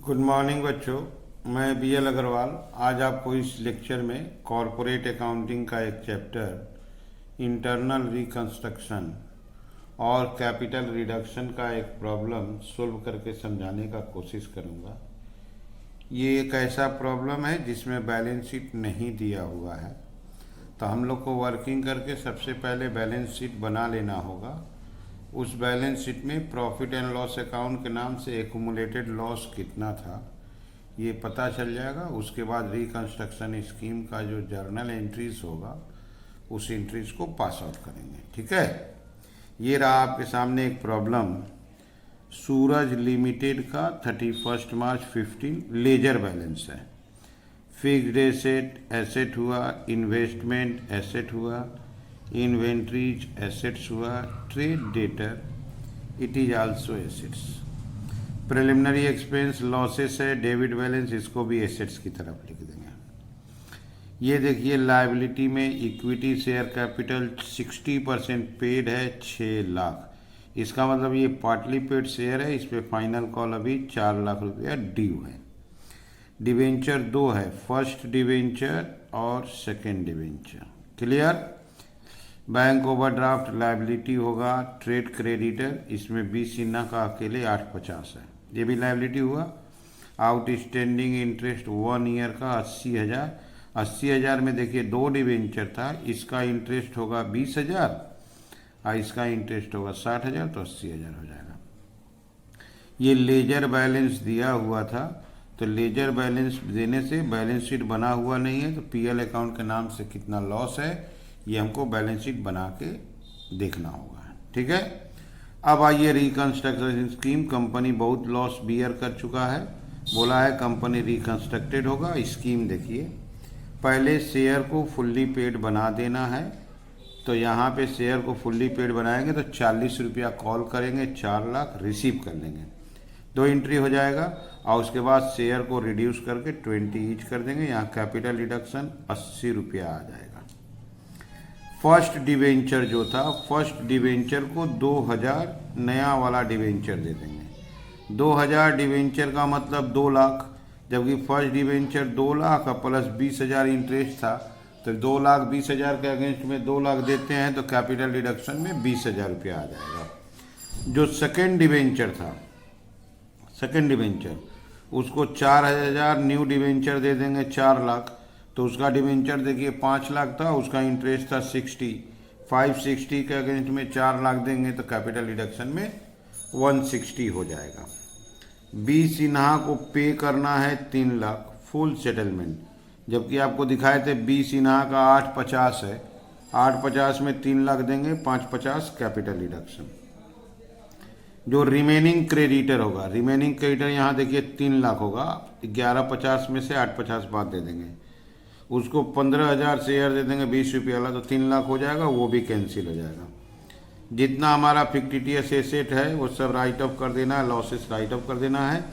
Good morning बच्चों। मैं BL Agarwal आज आपको इस लेक्चर में कॉरपोरेट अकाउंटिंग का एक चैप्टर इंटरनल रिकंस्ट्रक्शन और कैपिटल रिडक्शन का एक प्रॉब्लम सोल्व करके समझाने का कोशिश करूंगा। ये एक ऐसा प्रॉब्लम है जिसमें बैलेंस शीट नहीं दिया हुआ है, तो हम लोग को वर्किंग करके सबसे पहले बैलेंस शीट बना लेना होगा। उस बैलेंस शीट में प्रॉफिट एंड लॉस अकाउंट के नाम से एक्यूमुलेटेड लॉस कितना था ये पता चल जाएगा। उसके बाद रिकंस्ट्रक्शन स्कीम का जो जर्नल एंट्रीज होगा उस एंट्रीज को पास आउट करेंगे। ठीक है, ये रहा आपके सामने एक प्रॉब्लम। सूरज लिमिटेड का 31 मार्च 15 लेजर बैलेंस है। फिक्स्ड एसेट एसेट हुआ, इन्वेस्टमेंट एसेट हुआ, इन्वेंट्रीज एसेट्स हुआ, trade debtor it is also assets. Preliminary expense losses है, डेबिट बैलेंस इसको भी एसेट्स की तरफ लिख देंगे। ये देखिए लायबिलिटी में इक्विटी शेयर कैपिटल 60% पेड है 6 लाख। इसका मतलब ये पार्टली पेड शेयर है, इस पर फाइनल कॉल अभी 4 लाख रुपया ड्यू है। डिवेंचर 2 है, फर्स्ट डिवेंचर और second debenture. Clear. Bank overdraft liability होगा। ट्रेड क्रेडिटर इसमें बी सिन्हा का अकेले 850 है, ये भी लायबिलिटी हुआ। आउटस्टैंडिंग इंटरेस्ट 1 ईयर का 80,000। 80,000 में देखिए 2 डिवेंचर था, इसका इंटरेस्ट होगा 20,000 और इसका इंटरेस्ट होगा 60,000, तो 80,000 हो जाएगा। ये लेजर बैलेंस दिया हुआ था, तो लेजर बैलेंस देने से बैलेंस शीट बना हुआ नहीं है, तो PL अकाउंट के नाम से कितना लॉस है ये हमको बैलेंस शीट बना के देखना होगा। ठीक है, अब आइए रिकंस्ट्रक्शन स्कीम। कंपनी बहुत लॉस बियर कर चुका है, बोला है कंपनी रिकंस्ट्रक्टेड होगा। स्कीम देखिए, पहले शेयर को फुल्ली पेड बना देना है, तो यहाँ पे शेयर को फुल्ली पेड बनाएंगे तो 40 रुपया कॉल करेंगे, 4 लाख रिसीव कर लेंगे, 2 एंट्री हो जाएगा। और उसके बाद शेयर को रिड्यूस करके 20 ईच कर देंगे, यहाँ कैपिटल रिडक्शन 80 रुपया आ जाएगा। फर्स्ट डिवेंचर जो था, फर्स्ट डिवेंचर को 2000 नया वाला डिवेंचर दे देंगे। 2000 डिवेंचर का मतलब 2 लाख, जबकि फर्स्ट डिवेंचर 2 लाख और प्लस 20,000 इंटरेस्ट था, तो 2,20,000 के अगेंस्ट में 2 लाख देते हैं तो कैपिटल रिडक्शन में 20,000 रुपया आ जाएगा। जो सेकेंड डिवेंचर था, सेकेंड डिवेंचर उसको 4,000 न्यू डिवेंचर दे देंगे 4 लाख, तो उसका डिवेंचर देखिए 5 लाख था, उसका इंटरेस्ट था 60, 560 के अगेंस्ट में 4 लाख देंगे तो कैपिटल रिडक्शन में 160 हो जाएगा। बी सिन्हा को पे करना है 3 लाख फुल सेटलमेंट, जबकि आपको दिखाए थे बी सिन्हा का 850 है, 850 में 3 लाख देंगे, 550 कैपिटल रिडक्शन। जो रिमेनिंग क्रेडिटर होगा, रिमेनिंग क्रेडिटर यहाँ देखिए 3 लाख होगा, 1150 में से 850 बाद दे देंगे, उसको 15,000 शेयर दे देंगे 20 रुपये वाला, तो 3 लाख हो जाएगा, वो भी कैंसिल हो जाएगा। जितना हमारा फिक्टिटियस एसेट है वो सब राइट ऑफ कर देना है, लॉसेस राइट ऑफ कर देना है।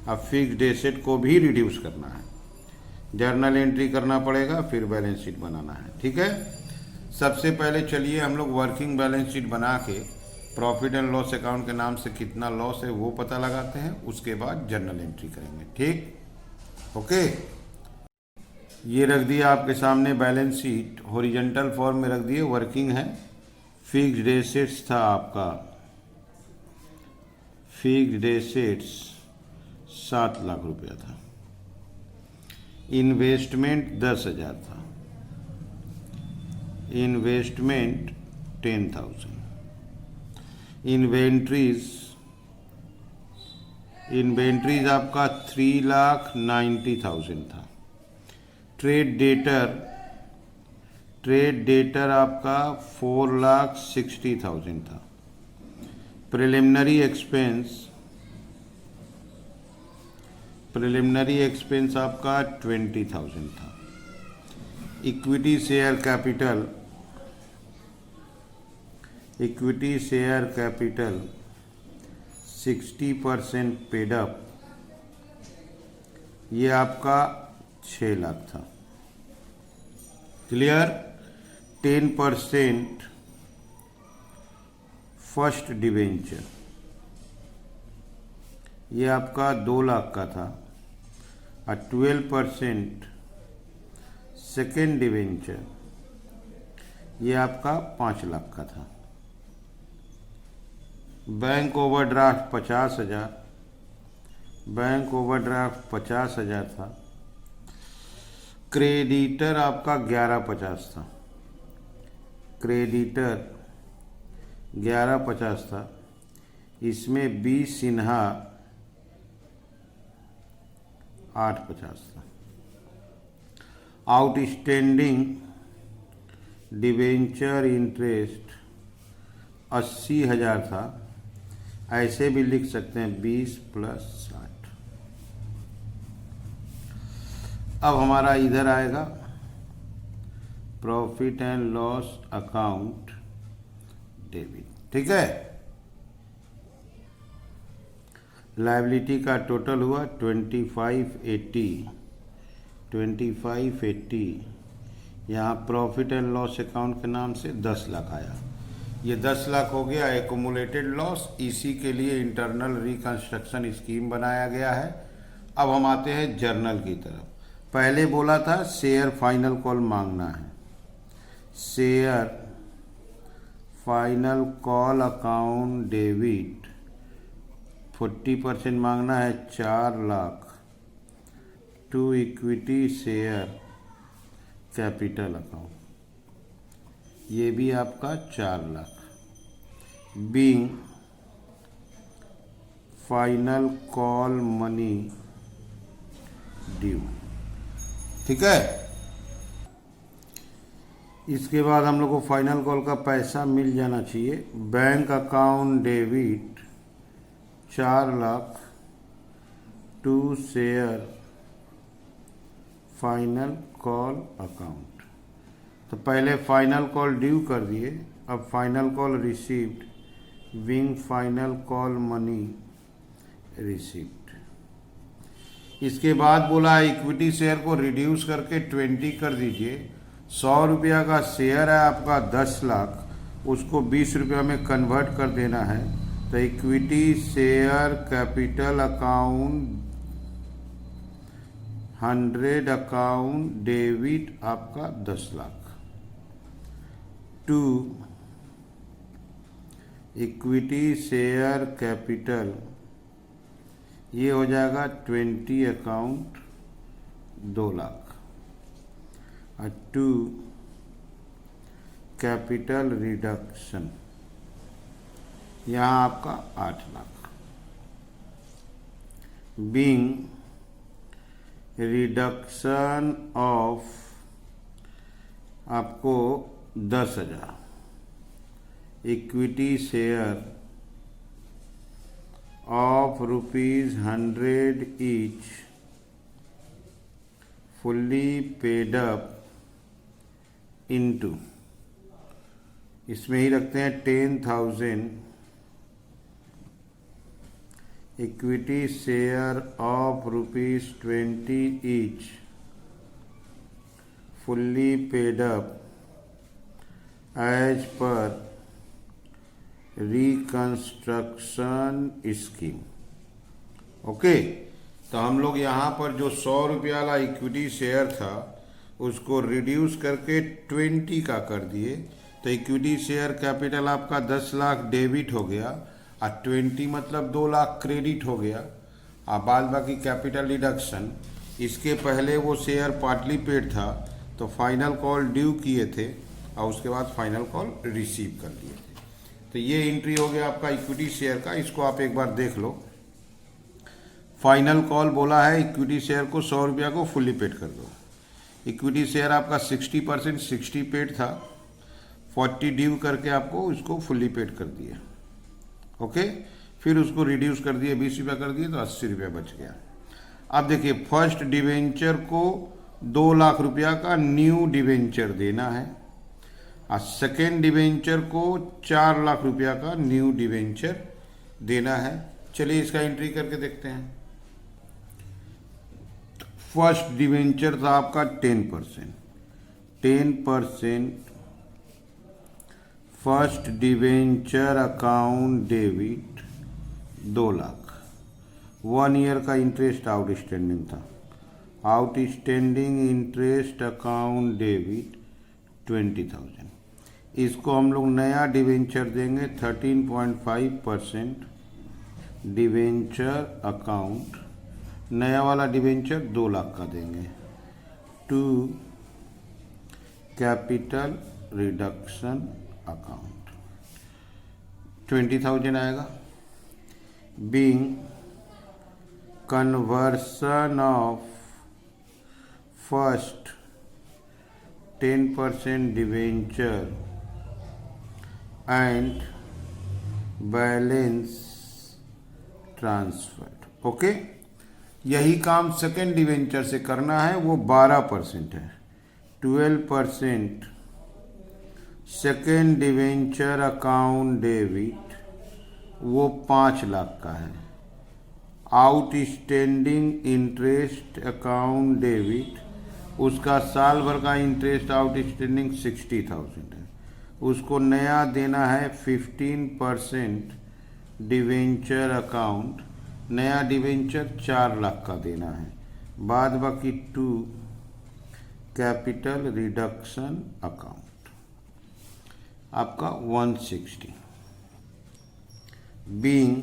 अब फिक्स्ड एसेट को भी रिड्यूस करना है, जर्नल एंट्री करना पड़ेगा, फिर बैलेंस शीट बनाना है। ठीक है, सबसे पहले चलिए हम लोग वर्किंग बैलेंस शीट बना के प्रॉफिट एंड लॉस अकाउंट के नाम से कितना लॉस है वो पता लगाते हैं, उसके बाद जर्नल एंट्री करेंगे। ठीक, ओके। ये रख दिया आपके सामने बैलेंस शीट, हॉरिजॉन्टल फॉर्म में रख दिए, वर्किंग है। फिक्स्ड एसेट्स था आपका, फिक्स्ड एसेट्स 7 लाख रुपया था। इन्वेस्टमेंट 10,000 था, इन्वेस्टमेंट 10,000। इन्वेंट्रीज आपका 3,90,000 था। ट्रेड डेटर आपका 4,60,000 था। प्रिलिमिनरी एक्सपेंस आपका 20,000 था। Equity share capital 60% paid up, ये आपका 6 लाख था। क्लियर। 10% फर्स्ट डिवेंचर, ये आपका 2 लाख का था, और 12% सेकेंड डिवेंचर ये आपका 5 लाख का था। बैंक ओवरड्राफ्ट 50,000, बैंक ओवरड्राफ्ट 50,000 था। क्रेडिटर आपका 1150 था, क्रेडिटर 1150 था। इसमें बी सिन्हा 850 था। आउटस्टैंडिंग डिवेंचर इंटरेस्ट 80,000 था। ऐसे भी लिख सकते हैं 20 + 60। अब हमारा इधर आएगा profit and loss account debit, ठीक है। लायबिलिटी का टोटल हुआ 2580। यहाँ प्रॉफिट एंड लॉस अकाउंट के नाम से 10 लाख आया। ये 10 लाख हो गया एक्यूमुलेटेड लॉस। इसी के लिए इंटरनल रिकंस्ट्रक्शन स्कीम बनाया गया है। अब हम आते हैं जर्नल की तरफ। पहले बोला था शेयर फाइनल कॉल मांगना है। Share final call account debit 40% मांगना है 4 lakh to equity share capital account, ये भी आपका 4 lakh. Being final call money due, ठीक है। इसके बाद हम लोग को फाइनल कॉल का पैसा मिल जाना चाहिए। Bank account debit 4 lakh to share final call account. तो पहले फाइनल कॉल ड्यू कर दिए, अब final call received, being final call money received. इसके बाद बोला इक्विटी शेयर को रिड्यूस करके 20 कर दीजिए। 100 रुपया का शेयर है आपका 10 लाख, उसको 20 रुपया में कन्वर्ट कर देना है। तो equity share capital account 100 account debit आपका 10 lakh to equity share capital, ये हो जाएगा 20 अकाउंट 2 लाख, और टू कैपिटल रिडक्शन यहाँ आपका 8 लाख। बीइंग रिडक्शन ऑफ आपको 10,000 equity share of ₹100 each fully paid up into, इसमें ही रखते हैं 10,000 equity share of ₹20 each fully paid up as per reconstruction scheme. Okay, तो हम लोग यहाँ पर जो 100 रुपया वाला इक्विटी शेयर था उसको रिड्यूस करके 20 का कर दिए। तो इक्विटी शेयर कैपिटल आपका 10 लाख डेबिट हो गया, और 20 मतलब 2 लाख क्रेडिट हो गया। अब बाद बाकी कैपिटल रिडक्शन, इसके पहले वो शेयर पार्टली पेड था तो फाइनल कॉल ड्यू किए थे, और उसके बाद फाइनल कॉल रिसीव कर लिए थे। तो ये एंट्री हो गया आपका इक्विटी शेयर का। इसको आप एक बार देख लो। फाइनल कॉल बोला है इक्विटी शेयर को 100 रुपया को फुल्ली पेड कर दो। इक्विटी शेयर आपका 60% 60 पेड था, 40 ड्यू करके आपको इसको फुल्ली पेड कर दिया। ओके, फिर उसको रिड्यूस कर दिए, 20 रुपया कर दिए तो 80 रुपया बच गया। अब देखिए फर्स्ट डिवेंचर को 2 लाख रुपया का न्यू डिवेंचर देना है, और सेकेंड डिवेंचर को 4 लाख रुपया का न्यू डिवेंचर देना है। चलिए इसका एंट्री करके देखते हैं। फर्स्ट डिवेंचर था आपका 10%। First debenture account debit 2 lakh 1 year का इंटरेस्ट आउटस्टैंडिंग था, आउटस्टैंडिंग इंटरेस्ट अकाउंट डेबिट 20,000। इसको हम लोग नया डिवेंचर देंगे 13.5% डिवेंचर अकाउंट, नया वाला डिवेंचर 2 लाख का देंगे टू कैपिटल रिडक्शन अकाउंट, 20,000 आएगा। Being conversion of first 10% debenture and balance transfer. Okay, यही काम सेकेंड डिवेंचर से करना है, वो 12% है। 12% सेकेंड डिवेंचर अकाउंट डेबिट वो 5 लाख का है। आउटस्टैंडिंग इंटरेस्ट अकाउंट डेबिट, उसका साल भर का इंटरेस्ट आउटस्टैंडिंग 60,000 है, उसको नया देना है 15% डिवेंचर अकाउंट, नया डिवेंचर 4 लाख का देना है। बाद बाकी टू कैपिटल रिडक्शन अकाउंट आपका 160। Being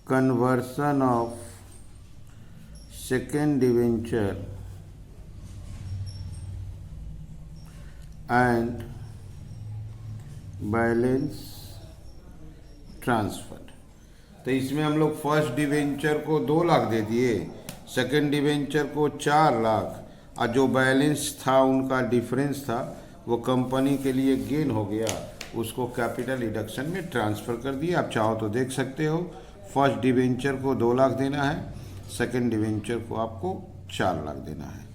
conversion of second debenture and balance transfer. तो इसमें हम लोग फर्स्ट डिवेंचर को 2 लाख दे दिए, सेकेंड डिवेंचर को 4 लाख, और जो बैलेंस था उनका डिफरेंस था वो कंपनी के लिए गेन हो गया, उसको कैपिटल रिडक्शन में ट्रांसफ़र कर दिया। आप चाहो तो देख सकते हो, फर्स्ट डिवेंचर को 2 लाख देना है, सेकेंड डिवेंचर को आपको 4 लाख देना है।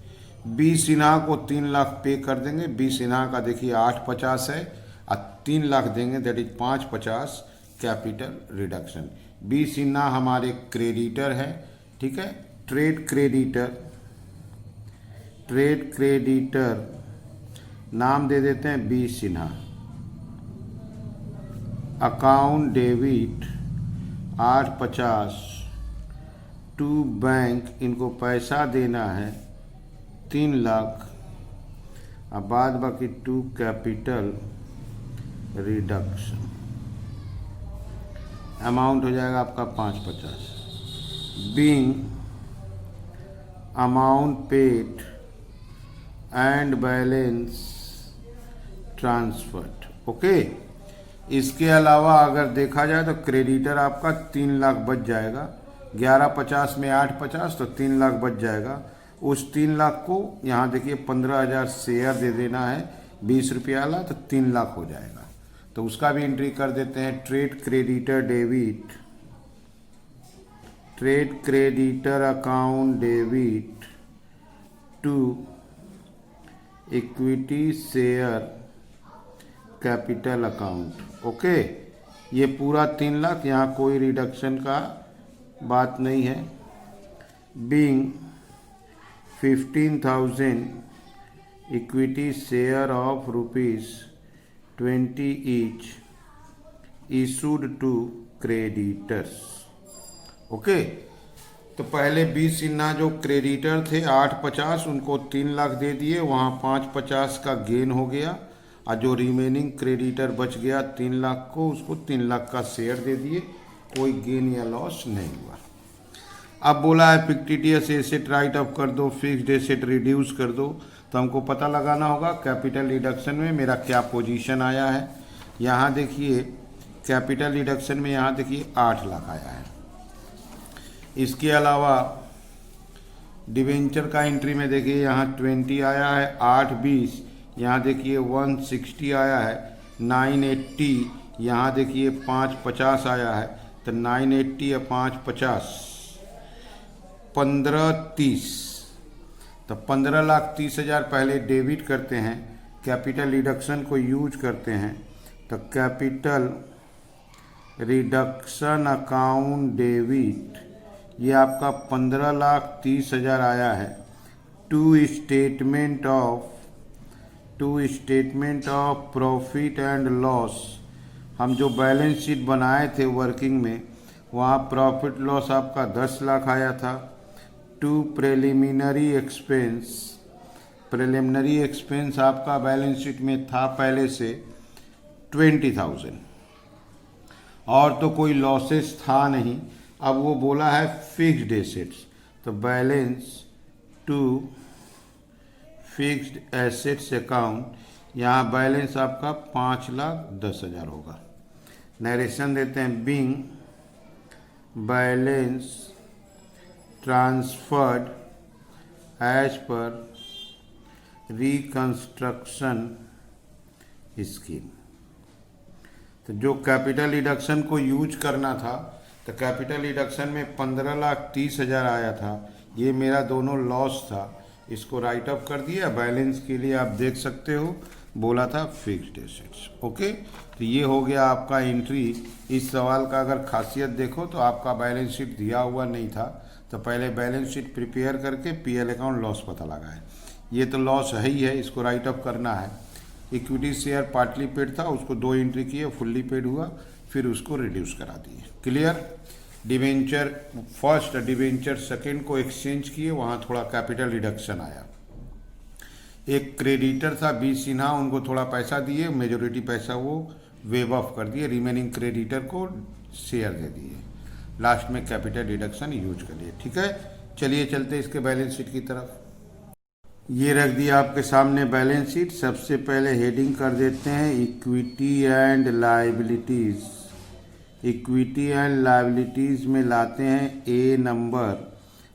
बी सिन्हा को 3 लाख पे कर देंगे। बी सिन्हा का देखिए 850 है और 3 लाख देंगे, that is 550 capital reduction. B Sinha हमारे क्रेडिटर है, ठीक है। ट्रेड क्रेडिटर नाम दे देते हैं B Sinha. Account debit 850 to bank, इनको पैसा देना है 3 लाख, और बाद बाकी टू कैपिटल रिडक्शन अमाउंट हो जाएगा आपका 550। Being amount paid and balance transferred. Okay, इसके अलावा अगर देखा जाए तो क्रेडिटर आपका 3 लाख बच जाएगा, 1150 में 850 तो 3 लाख बच जाएगा। उस 3 लाख को यहाँ देखिए 15,000 शेयर दे देना है 20 रुपया वाला, तो 3 लाख हो जाएगा। तो उसका भी एंट्री कर देते हैं। Trade creditor debit, trade creditor account debit to equity share capital account. Okay, ये पूरा 3 लाख, यहाँ कोई रिडक्शन का बात नहीं है। Being 15,000 equity share of ₹20 each issued to creditors. Okay, तो पहले बी सिन्हा जो क्रेडिटर थे 850, उनको 3 लाख दे दिए, वहाँ 550 का गेन हो गया, और जो रिमेनिंग क्रेडिटर बच गया 3 लाख को, उसको 3 लाख का शेयर दे दिए, कोई गेन या लॉस नहीं हुआ। अब बोला है फिक्टिटियस एसेट राइट ऑफ कर दो, फिक्स्ड एसेट रिड्यूस कर दो, तो हमको पता लगाना होगा कैपिटल रिडक्शन में मेरा क्या पोजीशन आया है। यहाँ देखिए कैपिटल रिडक्शन में यहाँ देखिए 8 लाख आया है। इसके अलावा डिवेंचर का एंट्री में देखिए यहाँ 20 आया है, 820, यहाँ देखिए 160 आया है, 980, यहाँ देखिए 550 आया है, तो 980 या 550 1530, तो 15,30,000 पहले डेबिट करते हैं, कैपिटल रिडक्शन को यूज करते हैं। तो कैपिटल रिडक्शन अकाउंट डेबिट ये आपका 15,30,000 आया है। To statement of profit and loss, हम जो बैलेंस शीट बनाए थे वर्किंग में, वहाँ प्रॉफिट लॉस आपका 10 लाख आया था। टू प्रिलिमिनरी एक्सपेंस आपका बैलेंस शीट में था पहले से 20,000 और तो कोई लॉसेस था नहीं। अब वो बोला है फिक्स्ड एसेट्स, तो balance to fixed assets account, यहाँ बैलेंस आपका 5,10,000 होगा। नरेशन देते हैं being balance transferred as per reconstruction scheme. तो जो कैपिटल रिडक्शन को यूज करना था, तो कैपिटल रिडक्शन में 15,30,000 आया था, ये मेरा दोनों लॉस था, इसको राइट अप कर दिया। बैलेंस के लिए आप देख सकते हो बोला था फिक्स्ड एसेट्स। ओके, तो ये हो गया आपका एंट्री। इस सवाल का अगर खासियत देखो तो आपका बैलेंस शीट दिया हुआ नहीं था, तो पहले बैलेंस शीट प्रिपेयर करके पीएल अकाउंट लॉस पता लगाए। ये तो लॉस है ही है, इसको राइट अप करना है। इक्विटी शेयर पार्टली पेड था, उसको 2 एंट्री किए, फुल्ली पेड हुआ, फिर उसको रिड्यूस करा दिए। Clear. Debenture first, debenture second को एक्सचेंज किए, वहाँ थोड़ा कैपिटल रिडक्शन आया। एक क्रेडिटर था बी सिन्हा, उनको थोड़ा पैसा दिए, मेजोरिटी पैसा वो वेव ऑफ कर दिए, रिमेनिंग क्रेडिटर को शेयर दे दिए। लास्ट में कैपिटल रिडक्शन यूज कर लिए। ठीक है, चलिए चलते इसके बैलेंस शीट की तरफ। ये रख दिया आपके सामने बैलेंस शीट। सबसे पहले हेडिंग कर देते हैं equity and liabilities. Equity and liabilities में लाते हैं A number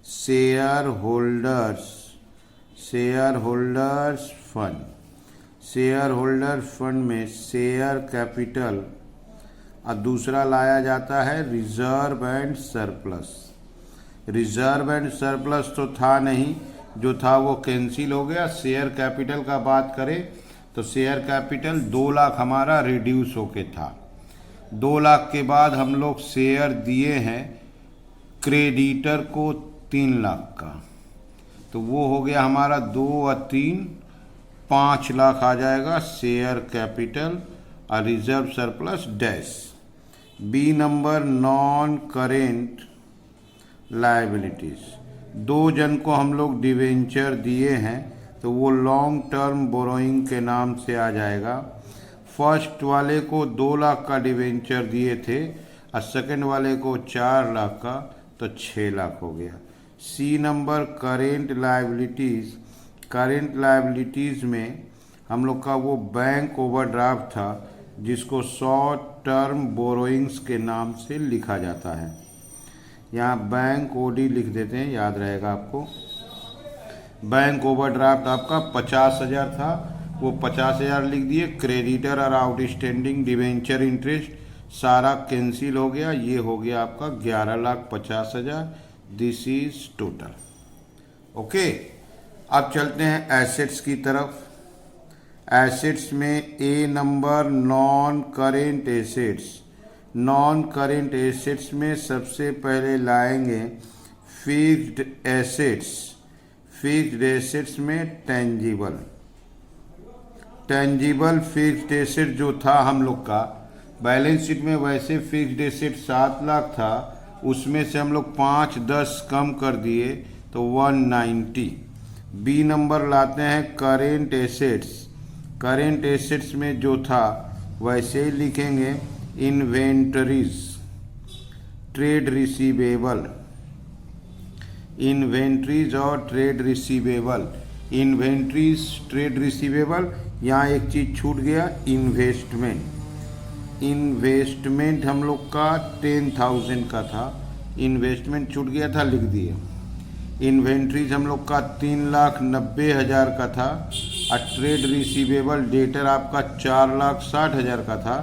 shareholders fund. Shareholder fund में शेयर कैपिटल और दूसरा लाया जाता है reserve and surplus. Reserve and surplus तो था नहीं, जो था वो कैंसिल हो गया। शेयर कैपिटल का बात करें तो शेयर कैपिटल 2 लाख हमारा रिड्यूस होके था। 2 लाख के बाद हम लोग शेयर दिए हैं क्रेडिटर को 3 लाख का, तो वो हो गया हमारा 2 और 3 5 लाख आ जाएगा शेयर कैपिटल और reserve surplus dash. B number non current liabilities. 2 जन को हम लोग डिवेंचर दिए हैं, तो वो लॉन्ग टर्म बोरोइंग के नाम से आ जाएगा। फर्स्ट वाले को 2 लाख का डिवेंचर दिए थे और सेकंड वाले को 4 लाख का, तो 6 लाख हो गया। C number current liabilities. Current liabilities में हम लोग का वो बैंक ओवरड्राफ्ट था, जिसको शॉर्ट टर्म बोरोइंग्स के नाम से लिखा जाता है। यहाँ बैंक ओडी लिख देते हैं, याद रहेगा आपको। बैंक ओवरड्राफ्ट आपका 50,000 था, वो 50,000 लिख दिए। क्रेडिटर और आउटस्टैंडिंग डिवेंचर इंटरेस्ट सारा कैंसिल हो गया। ये हो गया आपका 11,50,000। This is total. ओके, अब चलते हैं एसेट्स की तरफ। एसेट्स में A number non current assets. Non current assets में सबसे पहले लाएंगे फिक्स्ड एसेट्स। फिक्स्ड एसेट्स में टेंजिबल फिक्स्ड एसेट जो था हम लोग का बैलेंस शीट में, वैसे फिक्स्ड एसेट 7 लाख था, उसमें से हम लोग 5-10 कम कर दिए तो 190। बी नंबर लाते हैं करेंट एसेट्स। करेंट एसेट्स में जो था वैसे ही लिखेंगे इन्वेंटरीज, ट्रेड रिसीवेबल। इन्वेंट्रीज और trade receivable. Inventories, trade receivable. यहाँ एक चीज़ छूट गया, इन्वेस्टमेंट। इन्वेस्टमेंट हम लोग का 10,000 का था, इन्वेस्टमेंट छूट गया था, लिख दिए। इन्वेंट्रीज हम लोग का 3,90,000 का था और ट्रेड रिसीवेबल डेटर आपका 4,60,000 का था।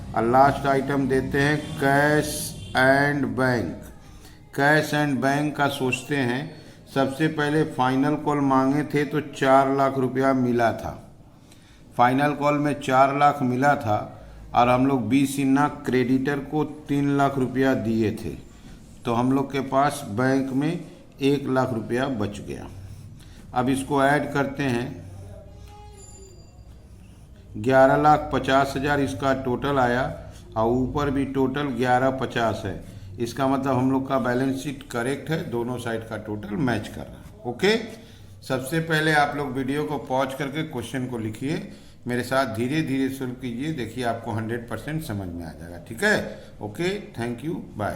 और लास्ट आइटम देते हैं cash and bank. Cash and bank का सोचते हैं। सबसे पहले फाइनल कॉल मांगे थे तो 4 लाख रुपया मिला था। फाइनल कॉल में 4 लाख मिला था और हम लोग बी सिन्हा क्रेडिटर को 3 लाख रुपया दिए थे, तो हम लोग के पास बैंक में 1 लाख रुपया बच गया। अब इसको ऐड करते हैं, 11,50,000 इसका टोटल आया और ऊपर भी टोटल 11,50 है। इसका मतलब हम लोग का बैलेंस शीट करेक्ट है, दोनों साइड का टोटल मैच कर रहा है। ओके, सबसे पहले आप लोग वीडियो को पॉज करके क्वेश्चन को लिखिए, मेरे साथ धीरे धीरे सॉल्व कीजिए, देखिए आपको 100% समझ में आ जाएगा। ठीक है, ओके, थैंक यू, बाय।